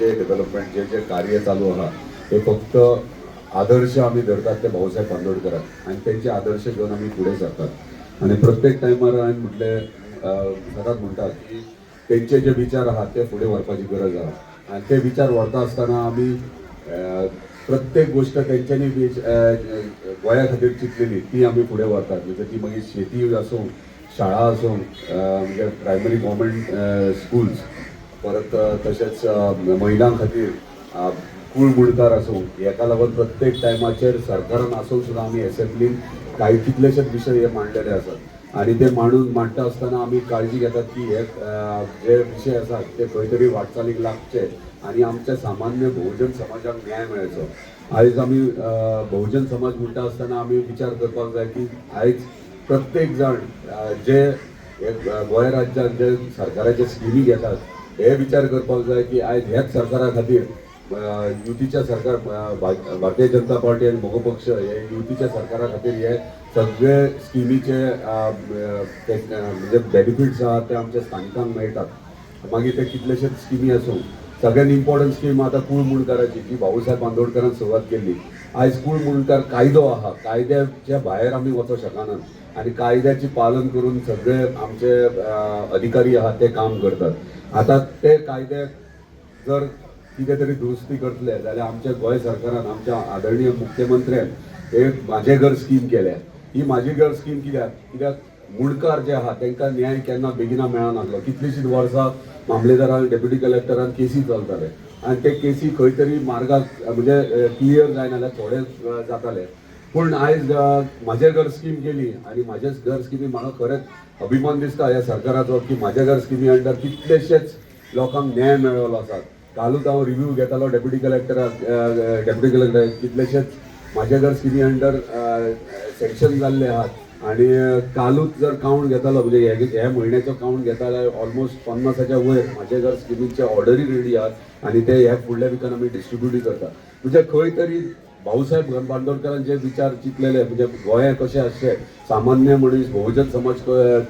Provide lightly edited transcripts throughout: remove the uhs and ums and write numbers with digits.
जे डेव्हलपमेंट जे कार्य चालू आहा ते फक्त आदर्श आम्ही धरतात ते भाऊसाहेब बांदोडकरांक आणि त्यांचे आदर्श घेऊन आम्ही पुढे सरतात आणि प्रत्येक टायमार हांवें म्हटले सदांच म्हणटात की त्यांचे जे विचार आहात ते फुडें व्हरपाची गरज आहा आणि ते विचार व्हरता आसतना आमी प्रत्येक गोष्ट त्यांच्यानी गोंया खातीर चिंतलेली ती आमी फुडें व्हरतात म्हणजे ती मागीर शेती आसूं शाळा आसूं म्हणजे प्रायमरी गव्हर्मेंट स्कूल्स परत तशेंच महिलां खातीर कुळमुडकार आसूं हेका लागून प्रत्येक टायमाचेर सरकारान आसून सुद्दां आमी एसेंब्लीन काही कितलेशेच विशय हे मांडलेले आसात आणि ते मांडटा आसतना आमी काळजी घेतात की हे जे विशय आसात ते खंय तरी वाटचालीक लागचे आणि आमच्या सामान्य बहुजन समाजाक न्याय मेळचो. आयज आमी बहुजन समाज म्हणटा आसतना आमी विचार करपाक जाय की आयज प्रत्येक जण जे गोंय राज्यांत जे सरकाराचे स्किमी घेतात हे विचार करपाक जाय की आयज ह्याच सरकारा खातीर युतीच्या सरकार भारतीय जनता पार्टी आणि मोगो पक्ष हे युतीच्या सरकारा खातीर हे सगळे स्किमीचे म्हणजे बेनिफिट्स आहात ते आमच्या स्थानिकांक मेळटात. मागीर ते कितलेशेच स्किमी आसूं सगळ्यात इम्पॉर्टंट स्कीम आता कुळमुडकाराची जी भाऊसाहेब बांदोडकरान सुरवात केली. आयज कुळमुडकार कायदो आहा कायद्याच्या भायर आमी वचूंक शकनात आणि कायद्याची पालन करून सगळे आमचे अधिकारी आहात ते काम करतात. आता ते कायदे जर कितें तरी दुरुस्ती करतले जाल्यार आमच्या गोंय सरकारान आमच्या आदरणीय मुख्यमंत्र्यान एक म्हाजे घर स्कीम केल्या. ही म्हाजे घर स्कीम कित्याक मुणकार जे आहा तांकां न्याय केन्ना बेगिना मेळनासलो. कितलीशींच वर्सां मामलेदारान डेप्युटी कलेक्टरान केसी चलताले आनी ते केसी खंय तरी मार्गाक म्हणजे क्लियर जायना जाल्यार थोडे जाताले. पूण आयज म्हाजे घर स्कीम केली आनी म्हाजे घर स्किमी म्हाका खरेंच अभिमान दिसता ह्या सरकाराचो की म्हाजे घर स्किमी अंडर कितलेशेच लोकांक न्याय मेळ्ळो आसा. कालूच हांव रिव्ह्यू घेतालो डेप्युटी कलेक्टर कितलेशेच म्हाजे घर स्किमी अंडर सेक्शन जाल्ले आहात आणि कालूच जर काउंट घेतालो म्हणजे ह्या म्हयन्याचो काउंट घेता जाल्यार ऑलमोस्ट 50च्या वयर म्हाजे घर स्किमीचे ऑर्डरी रेडी आहात आणि ते ह्या फुडल्या विकान आमी डिस्ट्रिब्यूट करता. म्हणजे खंय तरी भाऊसाहेब बांदोडकरान जे विचार चिंतलेले म्हणजे गोंय कशें आसचें सामान्य मनीस बहुजन समाज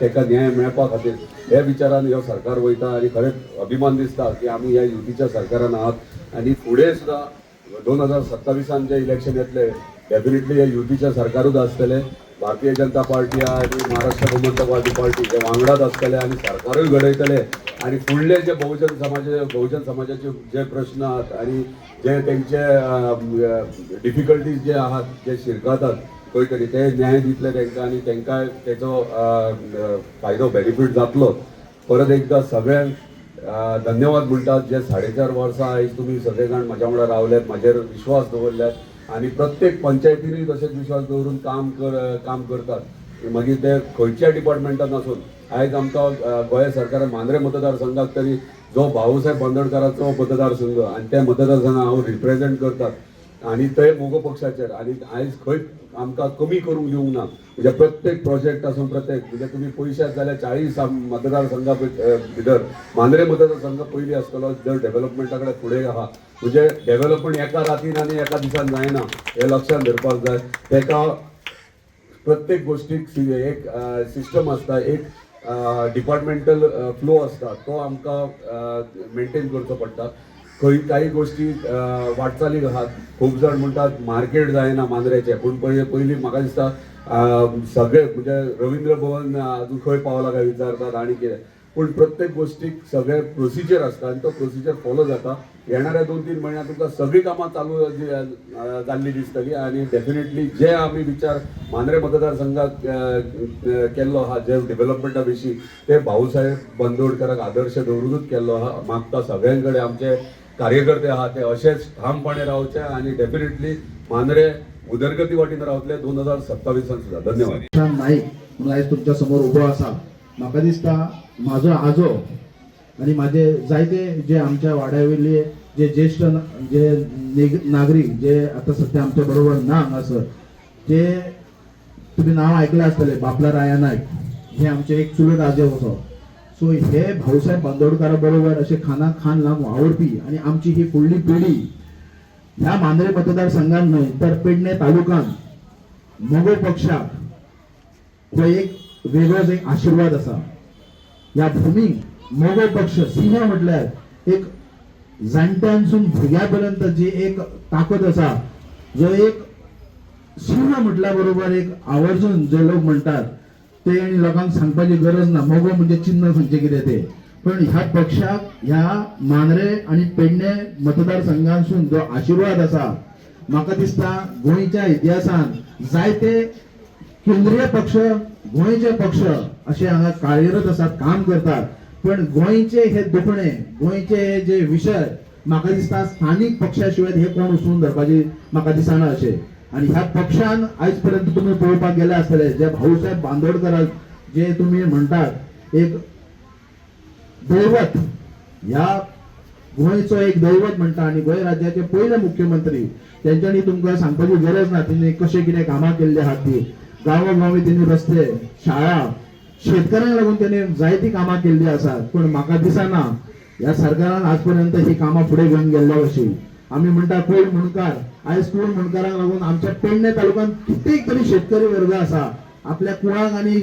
ताका न्याय मेळपा खातीर हे विचारान ह्यो सरकार वयता आणि खरेंच अभिमान दिसता की आमी ह्या युतीच्या सरकारान आहात आणि फुडें सुद्दां 2027 जे इलेक्शन येतले डेफिनेटली हे युतीच्या सरकारूच आसतले. भारतीय जनता पार्टी आणि महाराष्ट्र गोमंतकवादी पार्टी हे वांगडाच आसतले आणि सरकारूय घडयतले आणि फुडले जे बहुजन समाजाचे जे प्रश्न आहात आणि जे तेंचे डिफिकल्टीज जे आहात जे शिरकातात खंय तरी ते न्याय दितले तांकां आणि तांकां तेचो फायदो बेनिफीट जातलो. परत एकदा सगळ्यांक धन्यवाद म्हणटात जे 4.5 वर्सां आयज तुमी सगळे जाण म्हाज्या वांगडा रावल्यात म्हाजेर विश्वास दवरल्यात आणि प्रत्येक पंचायतीनूय तशेंच विश्वास दवरून काम करतात. मागीर ते खंयच्या डिपार्टमेंटान आसून आयज आमकां गोंय सरकारान मांद्रे मतदारसंघाक तरी जो भाऊसाहेब बांदोडकरांचो मतदारसंघ आणि त्या मतदारसंघाक हांव रिप्रेझेंट करतात आणि ते मोगो पक्षाचेर आणि आयज खंय आमकां कमी करूंक दिवंक ना. म्हणजे प्रत्येक प्रोजेक्ट आसून प्रत्येक म्हणजे तुमी पयशात जाल्यार 40 मतदारसंघा भितर मांद्रे मतदारसंघ पयलीं आसतलो जर डेव्हलपमेंटा कडेन फुडें आहा. म्हणजे डेव्हलपमेंट एका रातीन आनी एका दिसान जायना हे लक्षात धरपाक जाय. ताका प्रत्येक गोष्टीक एक सिस्टम आसता एक डिपार्टमेंटल फ्लो आसता तो आमकां मेंटेन करचो पडटा. काही गोष्टी वाटचालीक आहात. खूब जाण म्हणटात मार्केट जायना मांद्रेचें पूण पयलीं म्हाका दिसता सगळे म्हणजे रवींद्र भवन अजून खंय पावला काय विचारतात आणि कितें पूण प्रत्येक गोष्टीक सगळे प्रोसिजर आसता आणि तो प्रोसिजर फॉलो जाता. येणाऱ्या 2-3 म्हयन्यात तुमकां सगळीं कामां चालू जाल्ली दिसतली आणि डेफिनेटली जे आमी विचार मांद्रे मतदारसंघात केल्लो आहा जे डेव्हलपमेंटा विशीं ते भाऊसाहेब बांदोडकराक आदर्श दवरूनच केल्लो आहा. मागता सगळ्यां कडेन आमचे कार्यकर्ते आहात ते असेच ठामपणे रावचे आणि डेफिनेटली मांद्रे उदरगती वाटेन रावतले 2027 सुद्धा. धन्यवाद. नाईक म्हणून आयज तुमच्या समोर उभो आसा. म्हाका दिसता म्हाजो आजो आणि माझे जायते जे आमच्या वाड्यावयले जे ज्येष्ठ जे नागरिक जे आता सध्या आमच्या बरोबर ना हांगासर ते तुम्ही नाव आयकलें आसतले बापला राया नायक हे आमचे एक चुलत आजो असो. सो हे भाऊसाहेब बांदोडकरा बरोबर असे खाना खान लागून आवडपी आणि आमची ही फुडली पिढी ह्या मांद्रे मतदारसंघात न्हय तर पेडणे तालुक्यात मोगो पक्षाक हो एक वेगळोच एक आशीर्वाद असा. या भूमीक मोगो पक्ष सिंह म्हटल्यार एक जाणट्यांसून भुरग्यापर्यंत जी एक ताकद असा, जो एक सिंह म्हटल्या बरोबर एक आवर्जून जे लोक म्हणतात ते आणि लोकांक सांगपाची गरज ना, मोगो म्हणजे चिन्ह खंयचे कितें ते. पण ह्या पक्षाक ह्या मांद्रे आणि पेडणे मतदारसंघांसून जो आशीर्वाद असा, म्हाका दिसता गोंयच्या इतिहासान जायते केंद्रीय पक्ष, गोंयचे पक्ष असे हांगा कार्यरत असतात, काम करतात. पण गोंयचे हे दुखणे, गोंयचे जे विशय म्हाका दिसता स्थानिक पक्षा शिवाय हे कोण उचलून धरपाची म्हाका दिसना अशें. आणि ह्या पक्षान आयज पर्यंत तुम्ही पळोवपाक गेले आसतले, जे भाऊसाहेब बांदोडकर जे तुम्ही म्हणतात एक दैवत, ह्या गोंयचो एक दैवत म्हणटा आणि गोंय राज्याचे पहिले मुख्यमंत्री, त्यांच्यानी तुमकां सांगपाची गरज ना त्यांनी कशे कितें कामां केल्ली आहात ती. गांवोगावी त्यांनी रस्ते, शाळा, शेतकऱ्यांक लागून त्यांनी जायती कामां केल्ली आसात. पण म्हाका दिसना ह्या सरकारान आजपर्यंत ही कामां फुडें घेवन गेल्ल्या अशी. आम्ही म्हणटा कूळ मुणकार, आयज कूळ मुणकारांक लागून आमच्या पेडणे तालुक्यात कित्येक तरी शेतकरी वर्ग असा आपल्या कुळांक आणि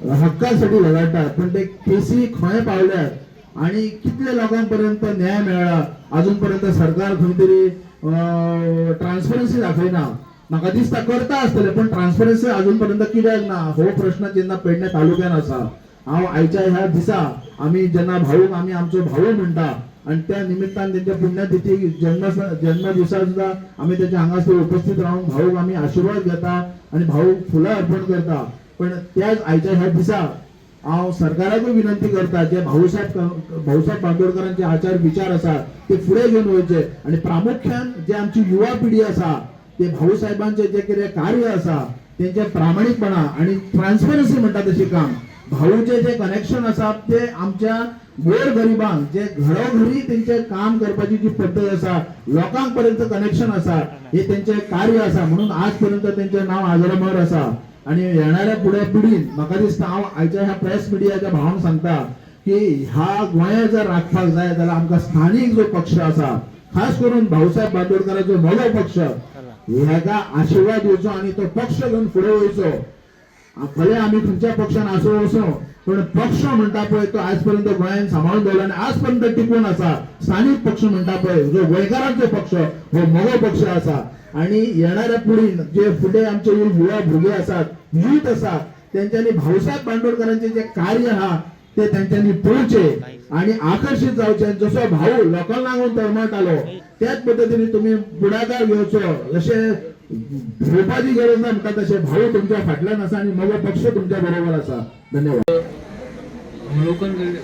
हक्कांसाठी झगडटात. पण ते केसी खंय पावल्यात आणि कितले लोकांपर्यंत न्याय मेळ्ळा अजूनपर्यंत सरकार खंय तरी ट्रान्सपरन्सी दाखयना. म्हाका दिसता करता आसतले, पण ट्रान्सपरन्सी अजूनपर्यंत कित्याक ना हो प्रश्न जेन्ना पेडणे तालुक्यात आसा. हांव आयच्या ह्या दिसा आम्ही जेन्ना भाऊक आम्ही आमचो भाऊ म्हणटा आणि त्या निमित्तान त्यांच्या पुण्यतिथी जन्म दिवसा सुद्धा आम्ही त्याच्या हांगासर उपस्थित राहून भाऊक आम्ही आशीर्वाद घेता आणि भाऊक फुलां अर्पण करता. पण त्याच आयच्या ह्या दिसा हांव सरकाराकूय विनंती करता, जे भाऊसाहेब बांदोडकरांचे आचार विचार आसात ते फुडें घेवन वयचे आणि प्रामुख्यान जे आमची युवा पिढी आसा ते भाऊसाहेबांचे जे कितें कार्य आसा त्यांचे प्रामाणिकपणा आणि ट्रान्सपरन्सी म्हणटा तशी काम, भाऊचे जे कनेक्शन आसा ते आमच्या गोर गरिबांक जे घरोघरी त्यांचे काम करपाची जी पद्धत आसा, लोकांपर्यंत कनेक्शन आसा, हे त्यांचे कार्य आसा. म्हणून आजपर्यंत त्यांचे नाव आजरामर आसा. आणि येणाऱ्या पुढे पिढीन म्हाका दिसता हांव आयच्या ह्या प्रेस मिडियाच्या भावांक सांगता की ह्या गोंया जर राखपाक जाय जाल्यार आमकां स्थानीक जो पक्ष आसा, खास करून भाऊसाहेब बांदोडकरांचो नवो पक्ष, ह्याका आशीर्वाद दिवचो आणि तो पक्ष घेवन फुडें वयचो. भले आम्ही खंयच्या पक्षान असो पण पक्ष म्हणटा पळय तो आजपर्यंत गोंयान सांबाळून दवरला आणि आजपर्यंत टिकून आसा. स्थानिक पक्ष म्हणटा पळय जो गोंयकारांचो पक्ष हो मोगो पक्ष आसा. आणि येणाऱ्या पिढीन जे फुडें आमचे युवा भुरगे आसात, यूथ आसात, त्यांच्यानी भाऊसाहेब बांदोडकरांचे जे कार्य आहा ते त्यांच्यानी पळोवचे आणि आकर्षित जावचे. जसो भाऊ लोकांक लागून तळमळटालो त्याच पद्धतीने तुम्ही पुढाकार घेवचो. जशे भोवपाची गरज ना म्हणटा तशे भाऊ तुमच्या फाटल्यान आसा आणि मगो पक्ष तुमच्या बरोबर आसा. धन्यवाद. अवलोकन केले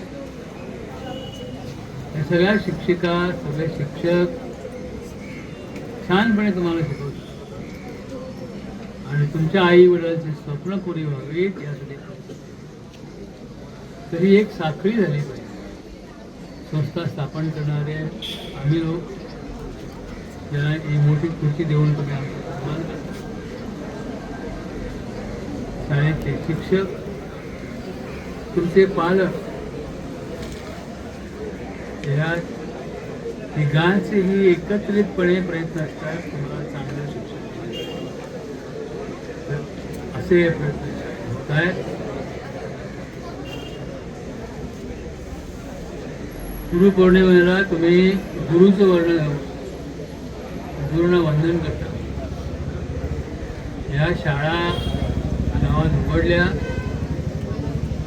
या सगळ्या शिक्षिका, सगळे शिक्षक छानपणे तुम्हाला शिकवतात आणि तुमच्या आई वडिलांचे स्वप्न पुरी व्हावीत यासाठी तरी एक साखळी झाली पाहिजे. संस्था स्थापन करणारे आम्ही लोक ज्यांना ही मोठी खुर्ची देऊन तुम्ही आमचा सन्मान करता, शाळेतले शिक्षक, तुमचे पालक, या तिघांचेही एकत्रितपणे प्रयत्न असतात तुम्हाला चांगलं शिक्षण देण्याचे. तर असे प्रयत्न होत आहेत. गुरुपौर्णिमेला तुम्ही गुरुचं वर्णन, गुरुंना वंदन करता. या शाळा गावात उघडल्या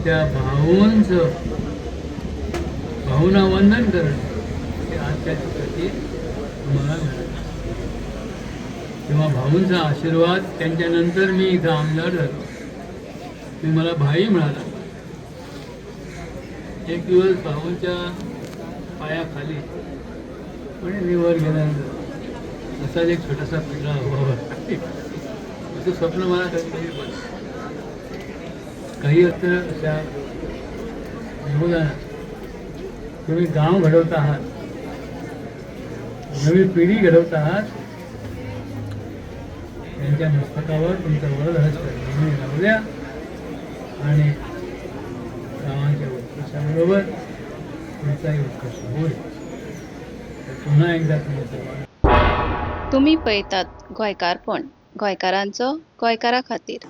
त्या भाऊंना वंदन करणं हे आजच्या दिवसाची तुम्हाला मिळालं. तेव्हा भाऊंचा आशीर्वाद, त्यांच्यानंतर मी इथं आमदार झालो, तुम्ही मला भाई मिळाला. एक दिवस भाऊंच्या पायाखाली पण मी वर गेल्यानंतर असाच एक छोटासा पिंजरा हवा असं स्वप्न मला कधीतरी पडलं. काही अर्थ अशा योगदान तुम्ही गाव घडवत आहात, नवी पिढी घडवत आहात. त्यांच्या मस्तकावर तुमचा वरदहस्त नेहमी लावल्या आणि गावांच्या उत्कर्षाबरोबर तुमचाही उत्कर्ष होईल. पुन्हा एकदा तुम्ही पळयतात गोंयकारपण, गोंयकारांचो गोंयकारा खातीर.